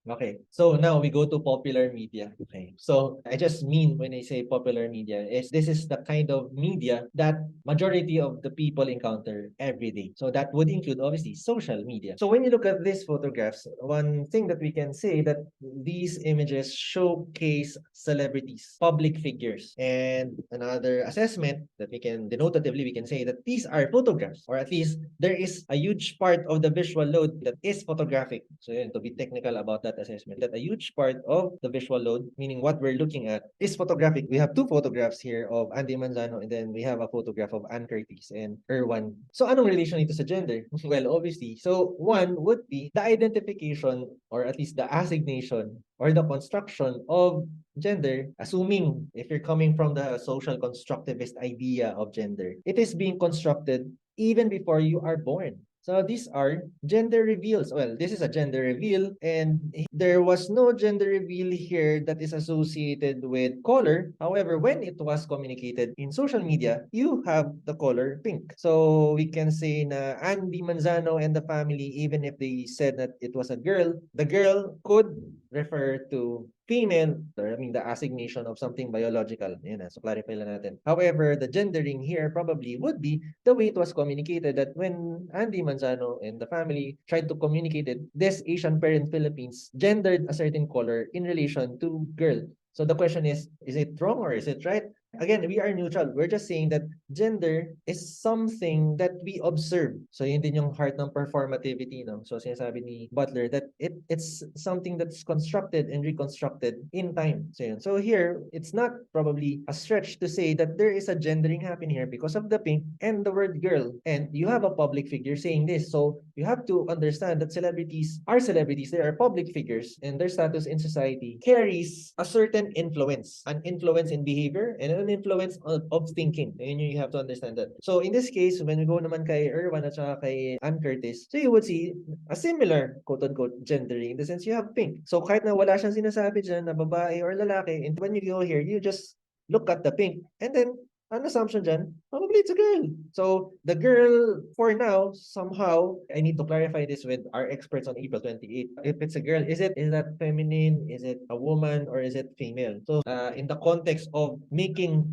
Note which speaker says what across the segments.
Speaker 1: Okay, so now we go to popular media. Okay, so I just mean when I say popular media is this is the kind of media that majority of the people encounter every day. So that would include obviously social media. So when you look at these photographs, one thing that we can say that these images showcase celebrities, public figures, and another assessment that we can denotatively we can say that these are photographs, or at least there is a huge part of the visual load that is photographic. So yun, to be technical about that assessment, that a huge part of the visual load, meaning what we're looking at, is photographic. We have two photographs here of Andy Manzano, and then we have a photograph of Ann Curtis and Erwan. So anong relation ito sa gender? Well, obviously. So one would be the identification, or at least the assignation or the construction of gender, assuming if you're coming from the social constructivist idea of gender, it is being constructed even before you are born. So these are gender reveals. Well, this is a gender reveal, and there was no gender reveal here that is associated with color. However, when it was communicated in social media, you have the color pink. So we can say na Andy Manzano and the family, even if they said that it was a girl, the girl could refer to female, or I mean the assignation of something biological. Yun na, so clarify lang natin. However, the gendering here probably would be the way it was communicated, that when Andy Manzano and the family tried to communicate it, this Asian parent Philippines gendered a certain color in relation to girl. So the question is it wrong or is it right? Again, we are neutral. We're just saying that gender is something that we observe. So yun din yung heart ng performativity, no? So sinasabi ni Butler that it's something that's constructed and reconstructed in time. So yun. So here, it's not probably a stretch to say that there is a gendering happening here because of the pink and the word girl. And you have a public figure saying this. So you have to understand that celebrities are celebrities. They are public figures, and their status in society carries a certain influence, an influence in behavior and an influence of thinking. And you have to understand that. So in this case, when we go naman kay Erwan at saka kay Ann Curtis, so you would see a similar quote-unquote gendering in the sense you have pink. So kahit na wala siyang sinasabi dyan na babae or lalaki, and when you go here, you just look at the pink and then an assumption dyan, probably it's a girl. So the girl, for now, somehow, I need to clarify this with our experts on April 28th. If it's a girl, is that feminine? Is it a woman? Or is it female? So in the context of making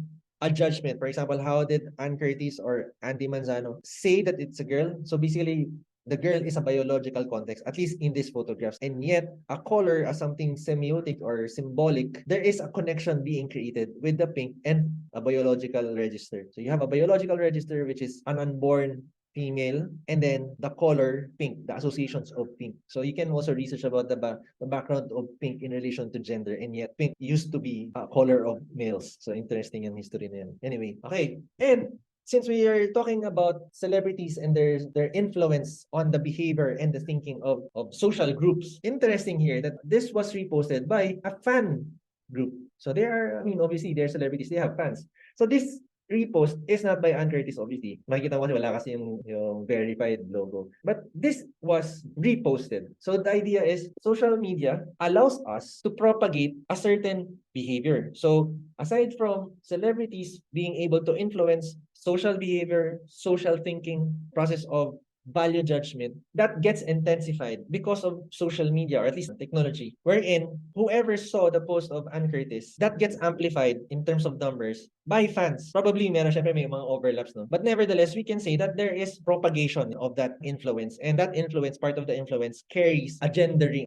Speaker 1: a judgment, for example, how did Ann Curtis or Andy Manzano say that it's a girl? So basically, the girl is a biological context, at least in these photographs. And yet, a color as something semiotic or symbolic, there is a connection being created with the pink and a biological register. So you have a biological register, which is an unborn female, and then the color pink, the associations of pink. So you can also research about the background of pink in relation to gender, and yet pink used to be a color of males. So interesting yung history na yan. Anyway, okay. And since we are talking about celebrities and their influence on the behavior and the thinking of social groups, interesting here that this was reposted by a fan group. So they are, I mean, obviously they're celebrities, they have fans. So this repost is not by Ann Curtis, obviously. Makikita mo kasi wala kasi yung verified logo. But this was reposted. So the idea is social media allows us to propagate a certain behavior. So aside from celebrities being able to influence social behavior, social thinking, process of value judgment, that gets intensified because of social media, or at least technology, wherein whoever saw the post of Ann Curtis, that gets amplified in terms of numbers by fans. Probably meron syempre may mga overlaps, no? But nevertheless, we can say that there is propagation of that influence, and that influence, part of the influence, carries a gendering.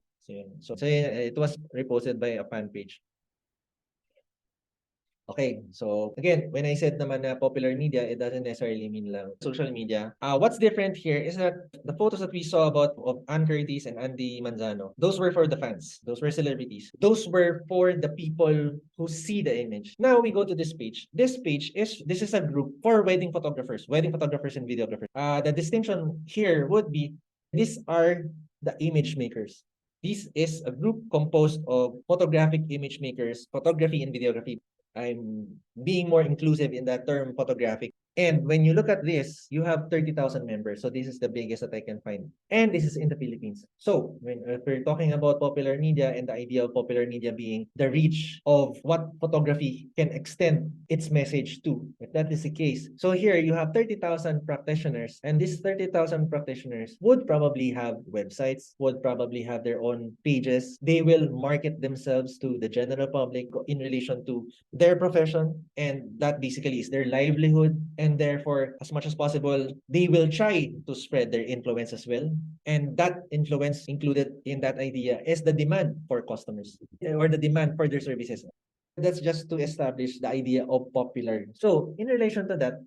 Speaker 1: So it was reposted by a fan page. Okay, so again, when I said naman na popular media, it doesn't necessarily mean lang social media. What's different here is that the photos that we saw about of Ann Curtis and Andy Manzano, those were for the fans. Those were celebrities. Those were for the people who see the image. Now we go to this page. This is a group for wedding photographers and videographers. The distinction here would be these are the image makers. This is a group composed of photographic image makers, photography and videography. I'm being more inclusive in that term photographic. And when you look at this, you have 30,000 members. So this is the biggest that I can find. And this is in the Philippines. So when if we're talking about popular media and the idea of popular media being the reach of what photography can extend its message to, if that is the case. So here you have 30,000 practitioners, and these 30,000 practitioners would probably have websites, would probably have their own pages. They will market themselves to the general public in relation to their profession, and that basically is their livelihood, and therefore as much as possible they will try to spread their influence as well, and that influence included in that idea is the demand for customers or the demand for their services. That's just to establish the idea of popular. So in relation to that,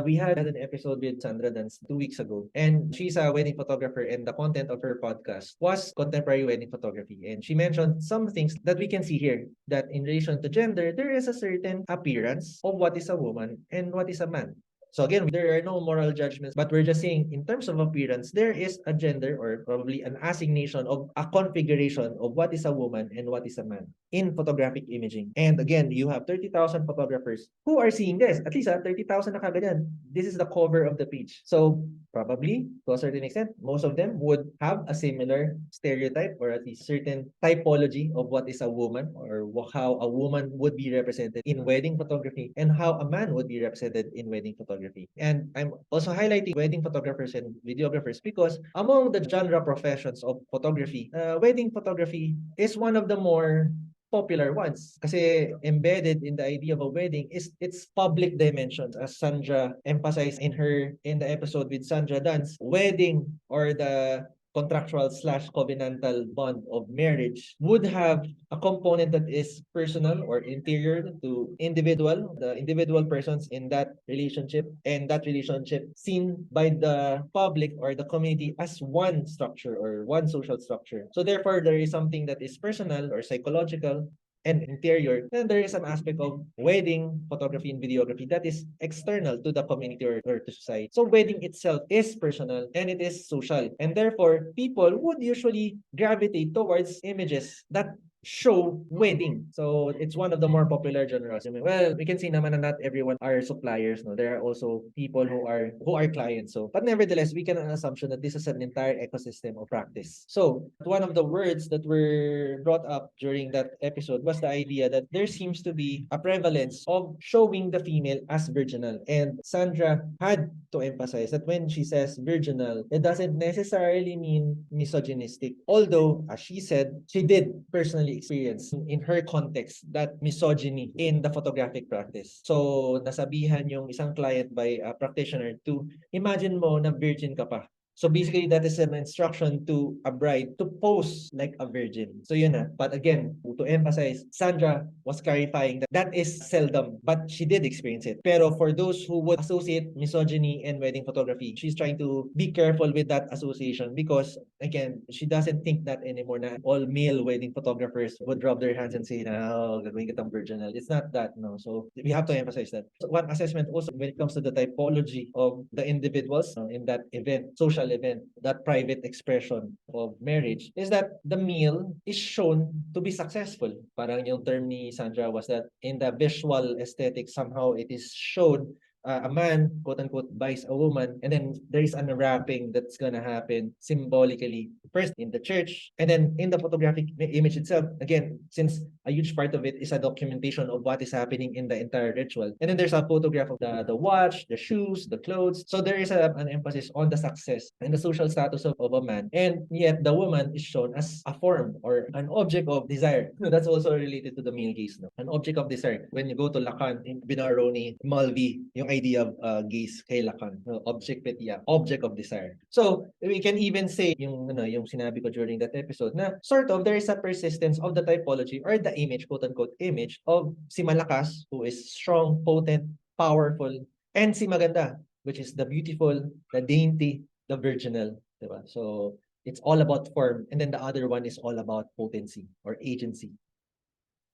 Speaker 1: we had an episode with Sandra Dance 2 weeks ago, and she's a wedding photographer, and the content of her podcast was contemporary wedding photography. And she mentioned some things that we can see here, that in relation to gender, there is a certain appearance of what is a woman and what is a man. So again, there are no moral judgments, but we're just saying in terms of appearance, there is a gender or probably an assignation of a configuration of what is a woman and what is a man in photographic imaging. And again, you have 30,000 photographers who are seeing this. At least 30,000 na kagad yan. This is the cover of the page. So probably, to a certain extent, most of them would have a similar stereotype or at least certain typology of what is a woman or how a woman would be represented in wedding photography and how a man would be represented in wedding photography. And I'm also highlighting wedding photographers and videographers because among the genre professions of photography, wedding photography is one of the more popular ones. Kasi embedded in the idea of a wedding is its public dimensions, as Sandra emphasized in the episode with Sandra Dance. Wedding or the contractual slash covenantal bond of marriage would have a component that is personal or interior to the individual persons in that relationship, and that relationship seen by the public or the community as one structure or one social structure. So therefore, there is something that is personal or psychological and interior, then there is an aspect of wedding photography and videography that is external to the community or to society. So wedding itself is personal and it is social. And therefore, people would usually gravitate towards images that show wedding. So it's one of the more popular genres. Well, we can see naman na not everyone are suppliers. No, there are also people who are clients. So, but nevertheless, we can an assumption that this is an entire ecosystem of practice. So one of the words that were brought up during that episode was the idea that there seems to be a prevalence of showing the female as virginal. And Sandra had to emphasize that when she says virginal, it doesn't necessarily mean misogynistic. Although, as she said, she did personally experience in her context that misogyny in the photographic practice. So, nasabihan yung isang client by a practitioner to imagine mo na virgin ka pa. So basically, that is an instruction to a bride to pose like a virgin. So yun na. But again, to emphasize, Sandra was clarifying that that is seldom, but she did experience it. Pero for those who would associate misogyny and wedding photography, she's trying to be careful with that association because, again, she doesn't think that anymore na all male wedding photographers would rub their hands and say na, oh, gagawin kitang virginal. It's not that, no. So we have to emphasize that. So one assessment also when it comes to the typology of the individuals in that event, social event, that private expression of marriage, is that the male is shown to be successful. Parang yung term ni Sandra was that in the visual aesthetic, somehow it is shown a man, quote unquote, buys a woman, and then there is an unwrapping that's gonna happen symbolically, first in the church, and then in the photographic image itself. Again, since a huge part of it is a documentation of what is happening in the entire ritual. And then there's a photograph of the watch, the shoes, the clothes. So there is an emphasis on the success and the social status of a man. And yet the woman is shown as a form or an object of desire. That's also related to the male gaze. No? An object of desire. When you go to Lacan, in Binaroni, Mulvey, yung idea of gaze kay Lacan, object of desire. So we can even say yung sinabi ko during that episode na sort of there is a persistence of the typology or the image, quote unquote image of si Malakas, who is strong, potent, powerful, and si Maganda, which is the beautiful, the dainty, the virginal, diba? So it's all about form, and then the other one is all about potency or agency.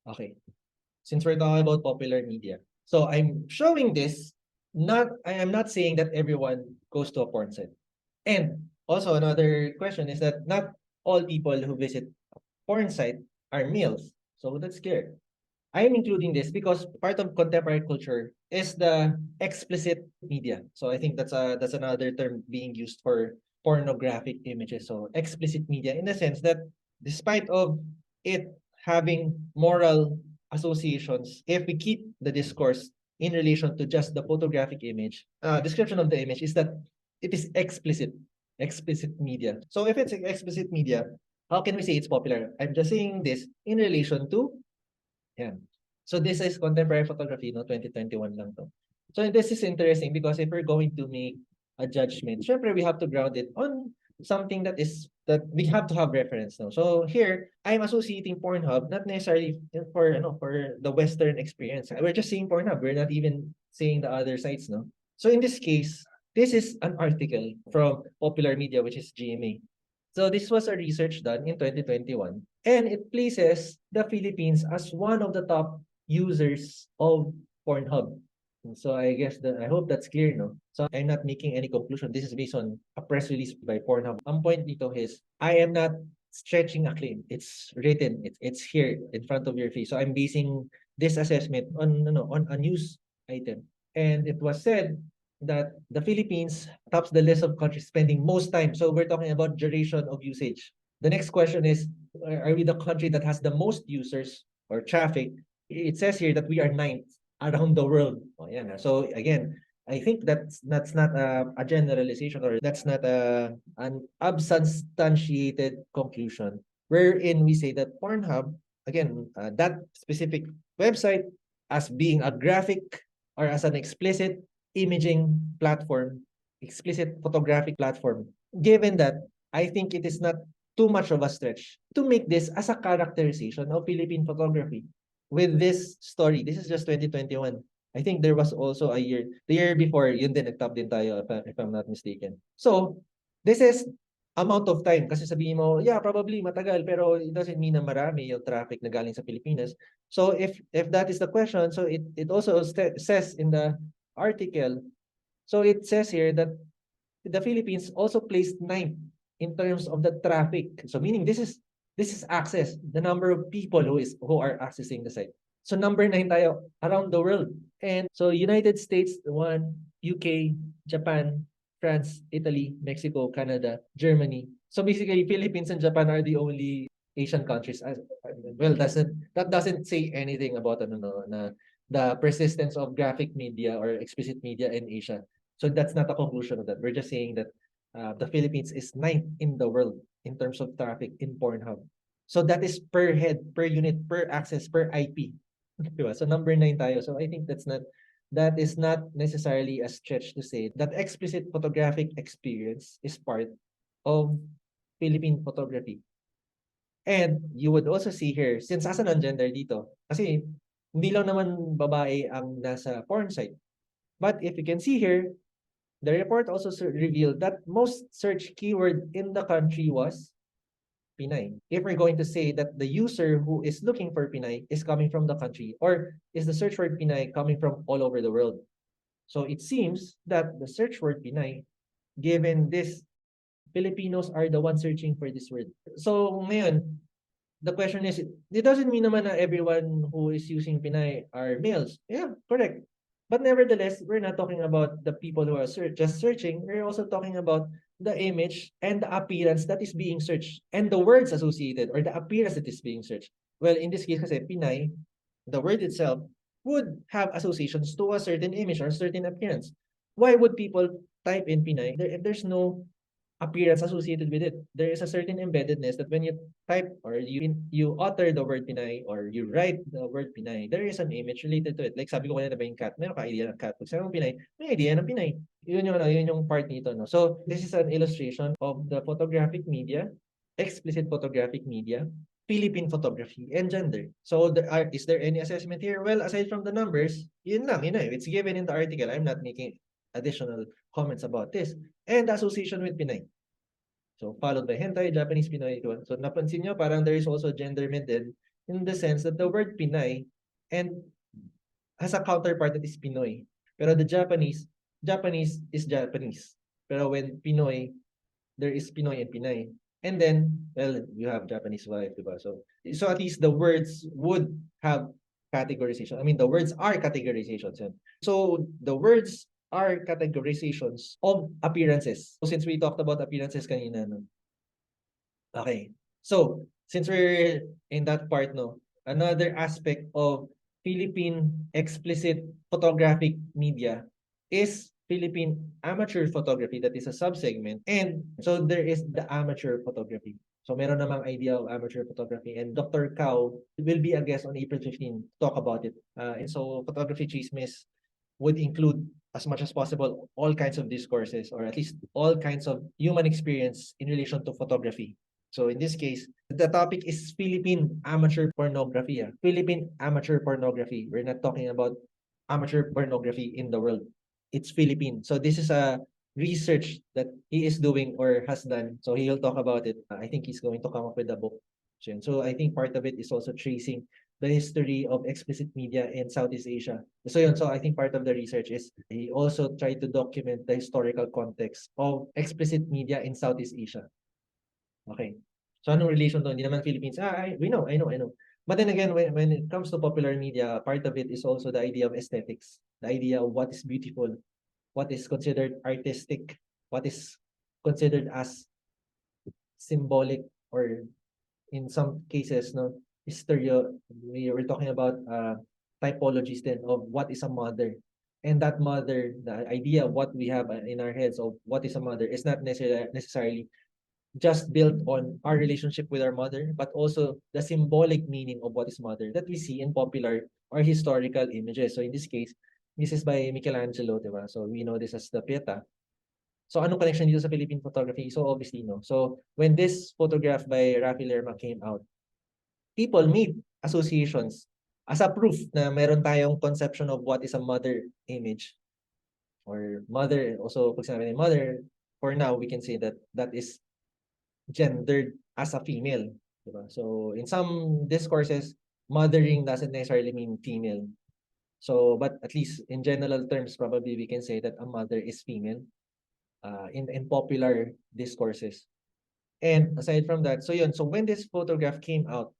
Speaker 1: Okay. Since we're talking about popular media, so I'm showing this. I am not saying that everyone goes to a porn site. And also another question is that not all people who visit a porn site are males. So that's clear. I am including this because part of contemporary culture is the explicit media. So I think that's another term being used for pornographic images. So explicit media in the sense that despite of it having moral associations, if we keep the discourse in relation to just the photographic image, description of the image is that it is explicit media. So if it's explicit media, how can we say it's popular? I'm just saying this in relation to yeah. So this is contemporary photography, no? 2021 lang to. So this is interesting because if we're going to make a judgment, syempre we have to ground it on something that we have to have reference, no? So here, I'm associating Pornhub not necessarily for the Western experience. We're just saying Pornhub. We're not even saying the other sites, no? So in this case, this is an article from Popular Media, which is GMA. So this was a research done in 2021, and it places the Philippines as one of the top users of Pornhub. And so I hope that's clear, no? So I'm not making any conclusion. This is based on a press release by Pornhub. Ang point dito is I am not stretching a claim. It's written. It's here in front of your face. So I'm basing this assessment on a news item. And it was said that the Philippines tops the list of countries spending most time. So we're talking about duration of usage. The next question is, are we the country that has the most users or traffic? It says here that we are ninth around the world. Oh, yeah. So again, I think that's not a generalization, or that's not an unsubstantiated conclusion wherein we say that Pornhub, again, that specific website as being a graphic or as an explicit imaging platform, explicit photographic platform. Given that, I think it is not too much of a stretch to make this as a characterization of Philippine photography. With this story, this is just 2021. I think there was also the year before, yun din, nag-top din tayo if I'm not mistaken. So, this is amount of time. Kasi sabihin mo, yeah, probably matagal, pero it doesn't mean na marami yung traffic na galing sa Pilipinas. So, if that is the question, so it also says in the article, so it says here that the Philippines also placed ninth in terms of the traffic. So meaning this is access, the number of people who are accessing the site. So number 9 tayo around the world. And so United States, 1, UK, Japan, France, Italy, Mexico, Canada, Germany. So basically, Philippines and Japan are the only Asian countries. Well, that doesn't say anything about the persistence of graphic media or explicit media in Asia. So that's not a conclusion of that. We're just saying that the Philippines is ninth in the world in terms of traffic in Pornhub. So that is per head, per unit, per access, per IP. Diba? So number 9 tayo. So I think that is not necessarily a stretch to say that explicit photographic experience is part of Philippine photography. And you would also see here, since asa ng gender dito, kasi hindi lang naman babae ang nasa porn site. But if you can see here, the report also revealed that most search keyword in the country was Pinay. If we're going to say that the user who is looking for Pinay is coming from the country, or is the search word Pinay coming from all over the world? So it seems that the search word Pinay, given this, Filipinos are the ones searching for this word. So ngayon, the question is, it doesn't mean naman na everyone who is using Pinay are males. Yeah, correct. But nevertheless, we're not talking about the people who are just searching. We're also talking about the image and the appearance that is being searched and the words associated or the appearance that is being searched. Well, in this case kasi, Pinay, the word itself would have associations to a certain image or a certain appearance. Why would people type in Pinay if there's no appearance associated with it? There is a certain embeddedness that when you type or you utter the word Pinay or you write the word Pinay, there is an image related to it. Like sabi ko kanina ba yung cat, meron ka idea ng cat. Pag sabi mo Pinay, may idea ng Pinay. Yun yung part nito. No? So this is an illustration of the photographic media, explicit photographic media, Philippine photography, and gender. So is there any assessment here? Well, aside from the numbers, yun lang, it's given in the article. I'm not making additional comments about this. And the association with Pinay. So followed by hentai, Japanese Pinoy. So napansin nyo, parang there is also gender method in the sense that the word Pinay and has a counterpart that is Pinoy. Pero the Japanese is Japanese. Pero when Pinoy, there is Pinoy and Pinay. And then, well, you have Japanese wife, diba? So at least the words would have categorization. I mean, the words are categorizations. So the words are categorizations of appearances. So since we talked about appearances kanina, no? Okay. So since we're in that part, no, another aspect of Philippine explicit photographic media is Philippine amateur photography, that is a subsegment. And so there is the amateur photography. So meron namang idea of amateur photography, and Dr. Cao will be a guest on April 15 to talk about it. And so photography chismis would include as much as possible all kinds of discourses, or at least all kinds of human experience in relation to photography. So in this case, the topic is Philippine amateur pornography. Philippine amateur pornography. We're not talking about amateur pornography in the world. It's Philippine. So this is a research that he is doing or has done. So he'll talk about it. I think he's going to come up with a book. So I think part of it is also tracing the history of explicit media in Southeast Asia. So I think part of the research is he also tried to document the historical context of explicit media in Southeast Asia. Okay. So anong relation to? Hindi naman Philippines. We know, I know. But then again, when it comes to popular media, part of it is also the idea of aesthetics, the idea of what is beautiful, what is considered artistic, what is considered as symbolic, or in some cases, no, we were talking about typologies then of what is a mother. And that mother, the idea of what we have in our heads of what is a mother is not necessarily just built on our relationship with our mother, but also the symbolic meaning of what is mother that we see in popular or historical images. So in this case, this is by Michelangelo, diba? So we know this as the Pieta. So anong connection dito sa Philippine photography? So obviously, no. So when this photograph by Rafi Lerma came out, people made associations as a proof na meron tayong conception of what is a mother image or mother. Also, pag sinabi ng mother, for now, we can say that that is gendered as a female. Diba? So in some discourses, mothering doesn't necessarily mean female. So, but at least in general terms, probably we can say that a mother is female in popular discourses. And aside from that, so yun, so when this photograph came out,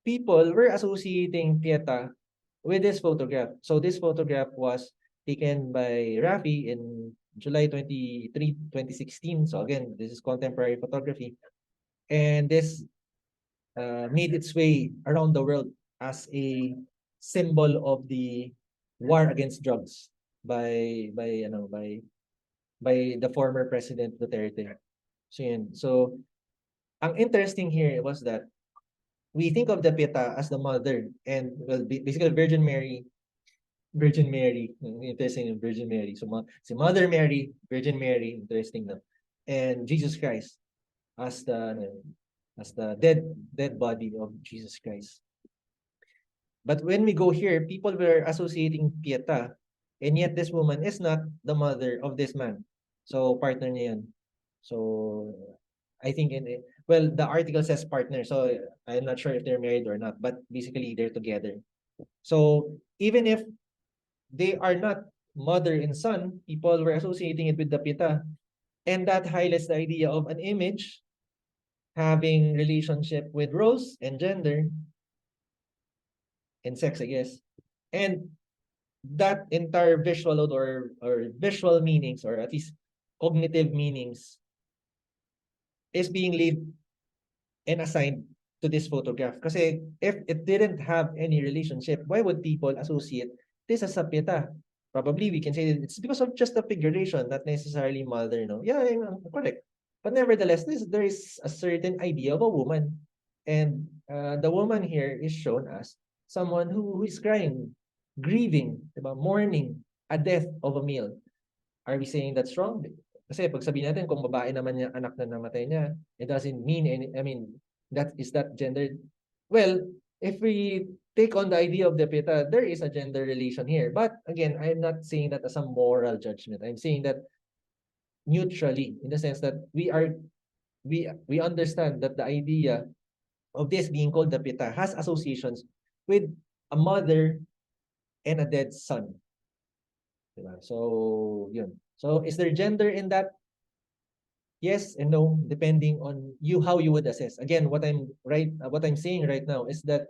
Speaker 1: people were associating Pieta with this photograph. So this photograph was taken by Rafi in July 23, 2016. So again, this is contemporary photography. And this made its way around the world as a symbol of the war against drugs by the former President Duterte. So yun. So ang interesting here was that we think of the Pieta as the mother, and well, basically Virgin Mary, interesting in Virgin Mary. So si Mother Mary, Virgin Mary, interesting na. And Jesus Christ as the dead body of Jesus Christ. But when we go here, people were associating Pieta, and yet this woman is not the mother of this man. So partner niya yan. So I think well, the article says partner, so I'm not sure if they're married or not, but basically they're together. So even if they are not mother and son, people were associating it with the Pieta. And that highlights the idea of an image having relationship with roles and gender and sex, I guess. And that entire visual load or visual meanings, or at least cognitive meanings, is being laid and assigned to this photograph. Kasi if it didn't have any relationship, why would people associate this as a Pieta? Probably we can say it's because of just the figuration, not necessarily mother, no? Yeah, correct. But nevertheless, there is a certain idea of a woman. And the woman here is shown as someone who is crying, grieving, diba? Mourning a death of a male. Are we saying that's wrong? Kasi pag sabihin natin kung babae naman yung anak na namatay niya, it doesn't mean is that gendered? Well, if we take on the idea of the Pieta, there is a gender relation here. But again, I'm not saying that as a moral judgment. I'm saying that neutrally, in the sense that we understand that the idea of this being called the Pieta has associations with a mother and a dead son. Diba? So, yun. So, is there gender in that? Yes and no, depending on how you would assess. Again, what I'm saying right now is that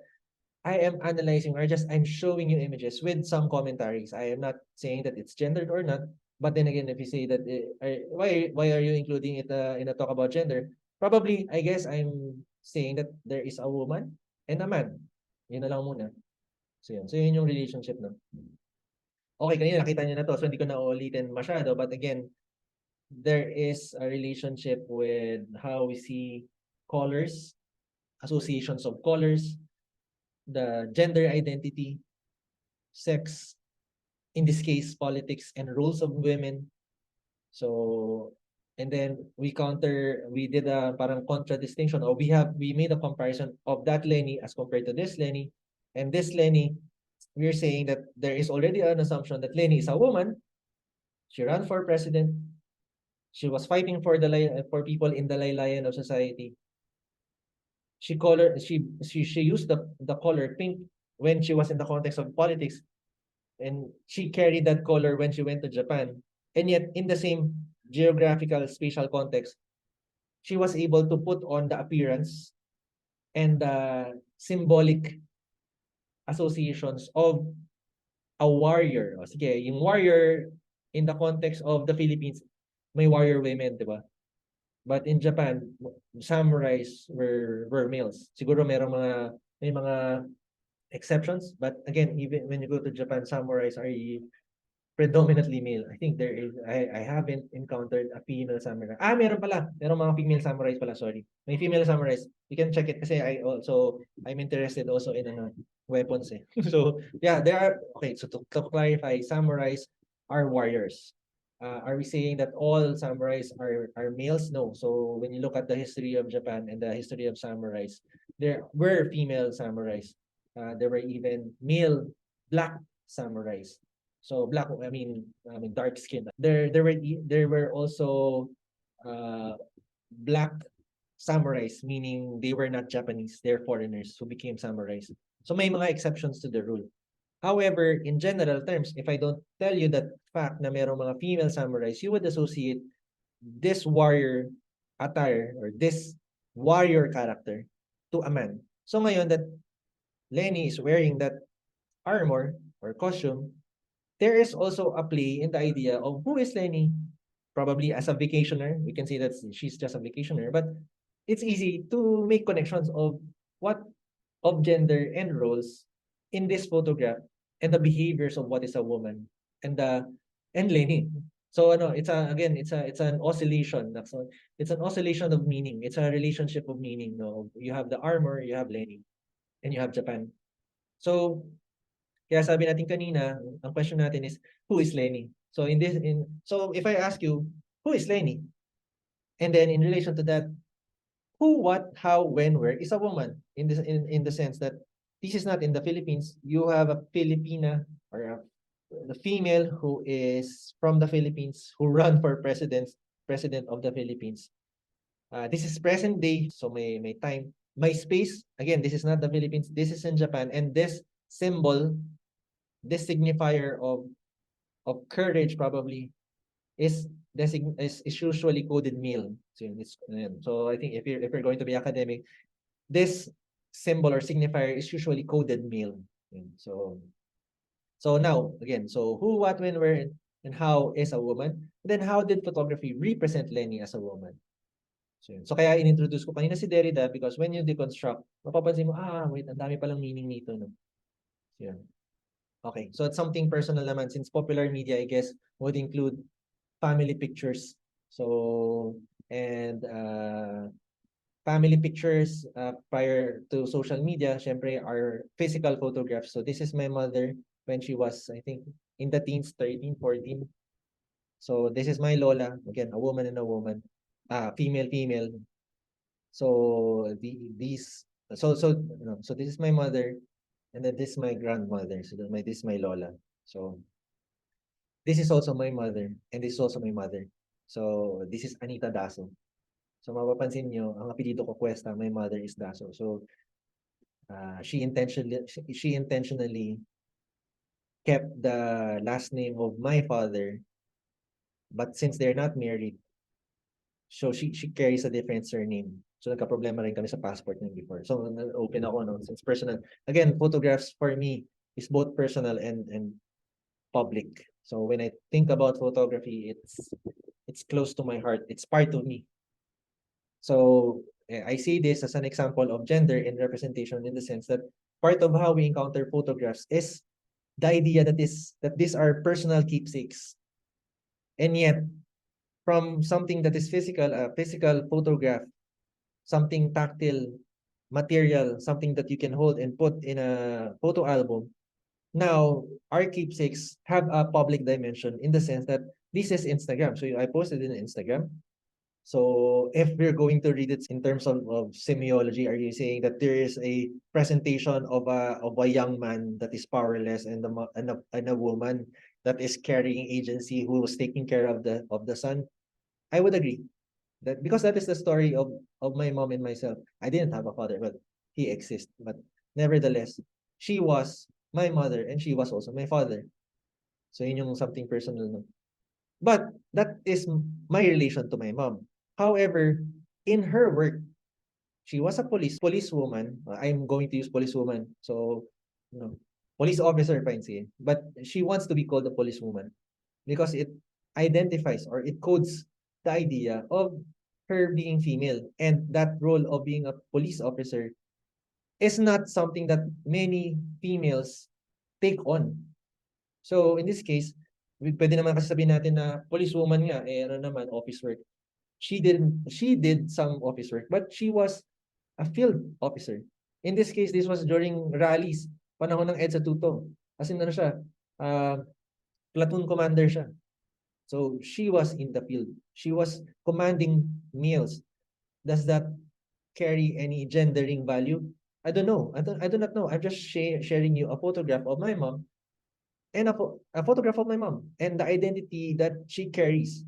Speaker 1: I am analyzing, or just I'm showing you images with some commentaries. I am not saying that it's gendered or not. But then again, if you say that, why are you including it in a talk about gender? Probably, I guess I'm saying that there is a woman and a man. Yun na lang muna. So yun. So yun yung relationship, no? Okay, kanina nakita niyo na to, so hindi ko na uulitin masyado. But again, there is a relationship with how we see colors, associations of colors, the gender identity, sex, in this case, politics and roles of women. So, and then we did a parang contradistinction, or we made a comparison of that Lenny as compared to this Lenny. And this Lenny, we're saying that there is already an assumption that Lenny is a woman. She ran for president. She was fighting for for people in the laylayan of society. She used the color pink when she was in the context of politics, and she carried that color when she went to Japan. And yet, in the same geographical spatial context, she was able to put on the appearance and the symbolic associations of a warrior. O, sige, yung warrior in the context of the Philippines, may warrior women, di ba? But in Japan, samurais were males. Siguro may mga exceptions, but again, even when you go to Japan, samurais are predominantly male. I think I haven't encountered a female samurai. Meron pala. Meron mga female samurais pala, sorry. May female samurais. You can check it kasi I'm interested also in weapons eh. So, yeah, there are, okay, so to clarify, samurais are warriors. Are we saying that all samurais are males? No. So, when you look at the history of Japan and the history of samurais, there were female samurais. There were even male black samurais. So black, I mean dark skin. There were also black samurais, meaning they were not Japanese, they're foreigners who became samurais. So may mga exceptions to the rule. However, in general terms, if I don't tell you that fact na merong mga female samurais, you would associate this warrior attire or this warrior character to a man. So ngayon that Lenny is wearing that armor or costume, there is also a play in the idea of who is Lenny. Probably as a vacationer, we can say that she's just a vacationer, but it's easy to make connections of what of gender and roles in this photograph and the behaviors of what is a woman and Lenny. So it's an oscillation. So it's an oscillation of meaning. It's a relationship of meaning. No, you have the armor, you have Lenny, and you have Japan. So kaya sabi natin kanina, ang question natin is, who is Lenny? So so if I ask you, who is Lenny? And then in relation to that, who, what, how, when, where is a woman in the sense that this is not in the Philippines. You have a Filipina or the female who is from the Philippines who run for president of the Philippines. This is present day, so may time. My space, again, this is not the Philippines. This is in Japan, and this symbol, this signifier of courage probably is usually coded male. So I think if you're going to be academic, this symbol or signifier is usually coded male. So now again, so who, what, when, where, and how is a woman? Then how did photography represent Lenny as a woman? So kaya inintroduce ko kanina si Derrida because when you deconstruct, mapapansin mo, wait, ang dami palang meaning nito, no? So, yun. Okay, so it's something personal naman since popular media, I guess, would include family pictures. So, and family pictures prior to social media, syempre, are physical photographs. So this is my mother when she was, I think, in the teens, 13, 14. So this is my Lola, again, a woman and a woman, female. So so this is my mother, and then this is my grandmother. So this is my Lola. So this is also my mother, and this is also my mother. So this is Anita Daso. So mapapansin nyo, ang apelido ko Cuesta, my mother is Daso. So she intentionally kept the last name of my father, but since they're not married, so she carries a different surname. So nagka-problema rin kami sa passport niya before. So open ako, no? Since personal. Again, photographs for me is both personal and public. So when I think about photography, it's close to my heart. It's part of me. So I see this as an example of gender and representation in the sense that part of how we encounter photographs is the idea that these are personal keepsakes. And yet, from something that is physical, a physical photograph, something tactile, material, something that you can hold and put in a photo album. Now, our keepsakes have a public dimension in the sense that this is Instagram. So I posted in Instagram. So if we're going to read it in terms of semiology, are you saying that there is a presentation of a young man that is powerless and a woman that is carrying agency who was taking care of the son? I would agree that because that is the story of my mom and myself. I didn't have a father, but he exists. But nevertheless, she was my mother and she was also my father. So yun yung something personal. No? But that is my relation to my mom. However, in her work, she was a policewoman. I'm going to use policewoman. So, you know, police officer, fine say. But she wants to be called a policewoman because it identifies or it codes the idea of her being female. And that role of being a police officer is not something that many females take on. So in this case, pwede naman kasi sabihin natin na policewoman nga, eh ano naman, office work. She did some office work, but she was a field officer. In this case, this was during rallies, panahon ng EDSA Tuto. As in ano siya, platoon commander siya. So she was in the field. She was commanding meals. Does that carry any gendering value? I don't know. I do not know. I'm just sharing you a photograph of my mom and a photograph of my mom and the identity that she carries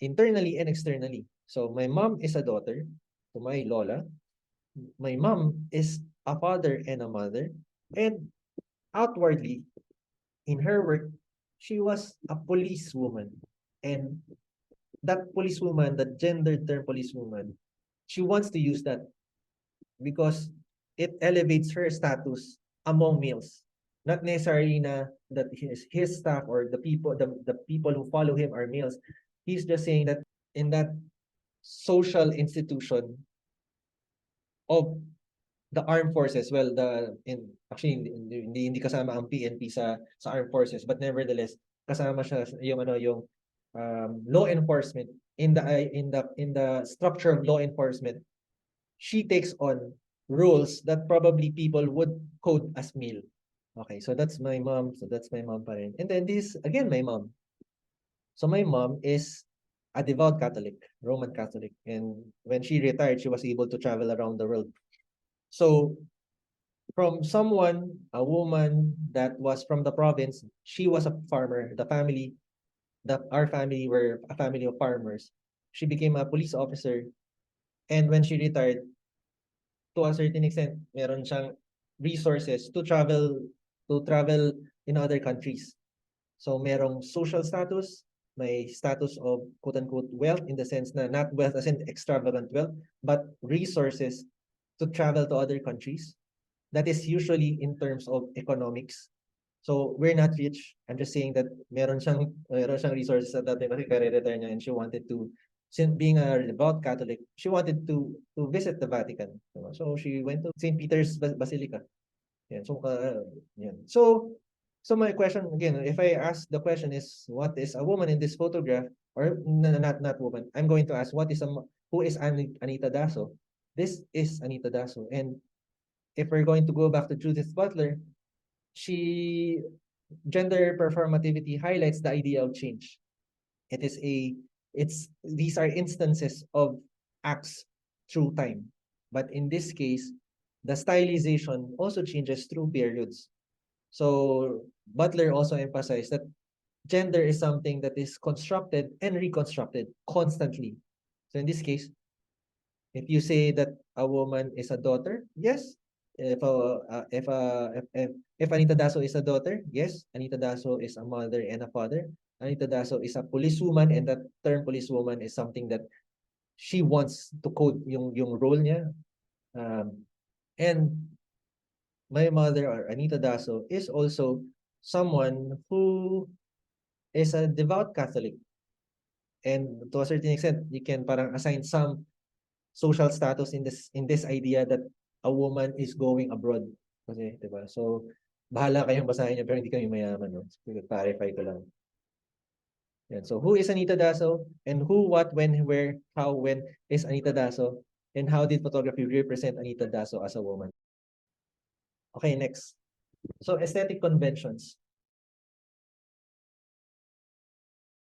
Speaker 1: internally and externally. So my mom is a daughter to my Lola. My mom is a father and a mother. And outwardly, in her work, she was a policewoman. And that policewoman, that gendered term policewoman, she wants to use that because it elevates her status among males. Not necessarily na that his staff or the people who follow him are males. He's just saying that in that social institution of the armed forces, well, hindi kasama ang PNP sa armed forces, but nevertheless kasama siya yung law enforcement in the structure of law enforcement. She takes on roles that probably people would code as male. Okay, so that's my mom. So that's my mom pa rin. And then this, again, my mom. So my mom is a devout Catholic, Roman Catholic. And when she retired, she was able to travel around the world. So from someone, a woman that was from the province, she was a farmer. Our family were a family of farmers. She became a police officer. And when she retired, to a certain extent, meron siyang resources to travel in other countries. So merong social status, may status of quote-unquote wealth in the sense na not wealth as in extravagant wealth, but resources to travel to other countries. That is usually in terms of economics. So we're not rich. I'm just saying that meron siyang resources at that time kasi kare-retire niya and she wanted to, since being a devout Catholic, she wanted to visit the Vatican. So she went to St. Peter's Basilica. Yeah, so yeah. So my question again, if I ask the question is what is a woman in this photograph, or not woman, I'm going to ask who is Anita Daso? This is Anita Daso. And if we're going to go back to Judith Butler, she gender performativity highlights the idea of change. These are instances of acts through time. But in this case, the stylization also changes through periods. So Butler also emphasized that gender is something that is constructed and reconstructed constantly. So in this case, if you say that a woman is a daughter, yes. If Anita Daso is a daughter, yes, Anita Daso is a mother and a father. Anita Daso is a policewoman, and that term policewoman is something that she wants to code yung role niya. And my mother, or Anita Daso, is also someone who is a devout Catholic. And to a certain extent, you can parang assign some social status in this idea that a woman is going abroad. Kasi, diba? So, bahala kayong basahin niyo, pero hindi kami mayaman. No? So, clarify ko lang. Yan. So, who is Anita Daso? And who, what, when, where, how, when is Anita Daso? And how did photography represent Anita Daso as a woman? Okay, next. So, aesthetic conventions.